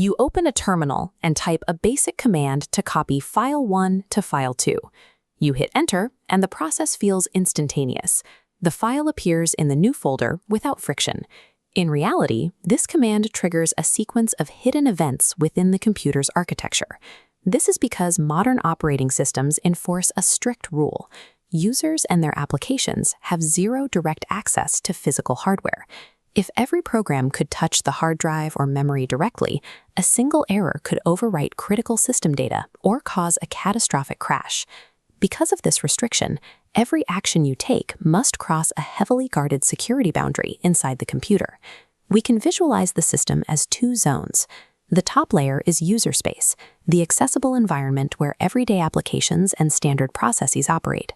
You open a terminal and type a basic command to copy File 1 to File 2. You hit Enter, and the process feels instantaneous. The file appears in the new folder without friction. In reality, this command triggers a sequence of hidden events within the computer's architecture. This is because modern operating systems enforce a strict rule. Users and their applications have zero direct access to physical hardware. If every program could touch the hard drive or memory directly, a single error could overwrite critical system data or cause a catastrophic crash. Because of this restriction, every action you take must cross a heavily guarded security boundary inside the computer. We can visualize the system as two zones. The top layer is user space, the accessible environment where everyday applications and standard processes operate.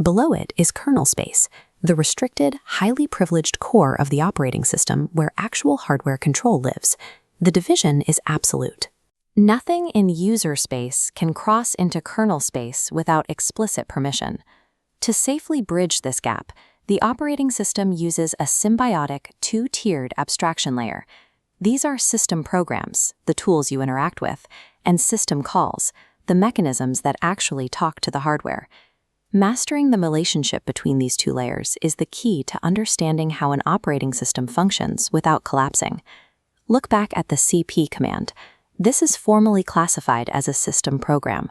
Below it is kernel space, the restricted, highly privileged core of the operating system where actual hardware control lives. The division is absolute. Nothing in user space can cross into kernel space without explicit permission. To safely bridge this gap, the operating system uses a symbiotic, two-tiered abstraction layer. These are system programs, the tools you interact with, and system calls, the mechanisms that actually talk to the hardware. Mastering the relationship between these two layers is the key to understanding how an operating system functions without collapsing. Look back at the CP command. This is formally classified as a system program.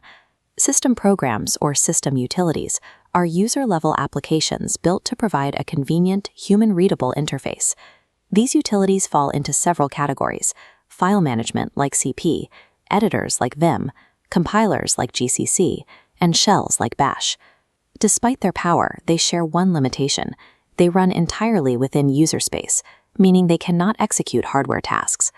System programs, or system utilities, are user-level applications built to provide a convenient, human-readable interface. These utilities fall into several categories: file management like CP, editors like Vim, compilers like GCC, and shells like Bash. Despite their power, they share one limitation: they run entirely within user space, meaning they cannot execute hardware tasks.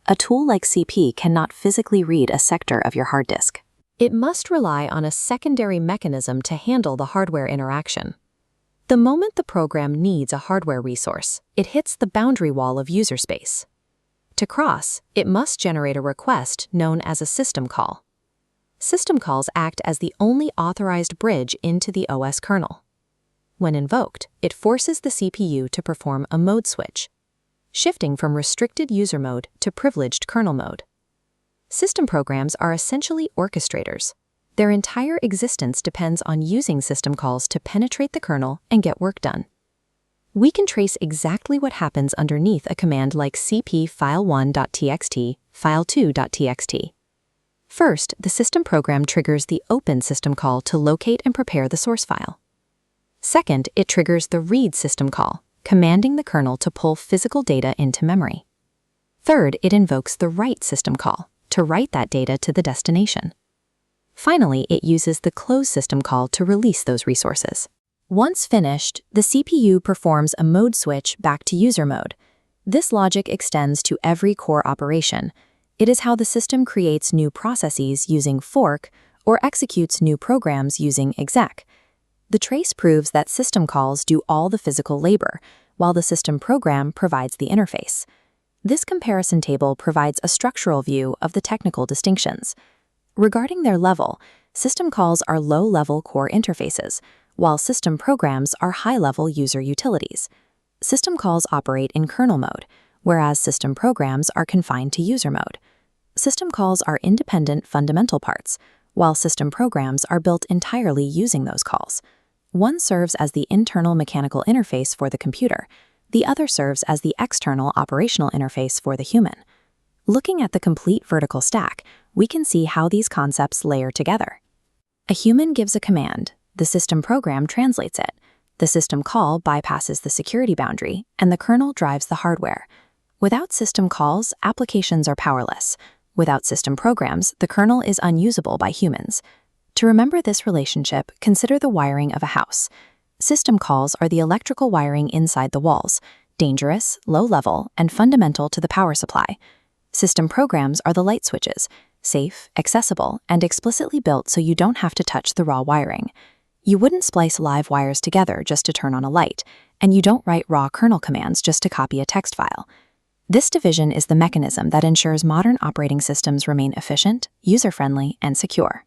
A tool like CP cannot physically read a sector of your hard disk. It must rely on a secondary mechanism to handle the hardware interaction. The moment the program needs a hardware resource, it hits the boundary wall of user space. To cross, it must generate a request known as a system call. System calls act as the only authorized bridge into the OS kernel. When invoked, it forces the CPU to perform a mode switch, shifting from restricted user mode to privileged kernel mode. System programs are essentially orchestrators. Their entire existence depends on using system calls to penetrate the kernel and get work done. We can trace exactly what happens underneath a command like cp file1.txt, file2.txt. First, the system program triggers the open system call to locate and prepare the source file. Second, it triggers the read system call, commanding the kernel to pull physical data into memory. Third, it invokes the write system call to write that data to the destination. Finally, it uses the close system call to release those resources. Once finished, the CPU performs a mode switch back to user mode. This logic extends to every core operation. It is how the system creates new processes using fork or executes new programs using exec. The trace proves that system calls do all the physical labor, while the system program provides the interface. This comparison table provides a structural view of the technical distinctions. Regarding their level, system calls are low-level core interfaces, while system programs are high-level user utilities. System calls operate in kernel mode, whereas system programs are confined to user mode. System calls are independent fundamental parts, while system programs are built entirely using those calls. One serves as the internal mechanical interface for the computer. The other serves as the external operational interface for the human. Looking at the complete vertical stack, we can see how these concepts layer together. A human gives a command, the system program translates it. The system call bypasses the security boundary, and the kernel drives the hardware. Without system calls, applications are powerless. Without system programs, the kernel is unusable by humans. To remember this relationship, consider the wiring of a house. System calls are the electrical wiring inside the walls, dangerous, low-level, and fundamental to the power supply. System programs are the light switches, safe, accessible, and explicitly built so you don't have to touch the raw wiring. You wouldn't splice live wires together just to turn on a light, and you don't write raw kernel commands just to copy a text file. This division is the mechanism that ensures modern operating systems remain efficient, user-friendly, and secure.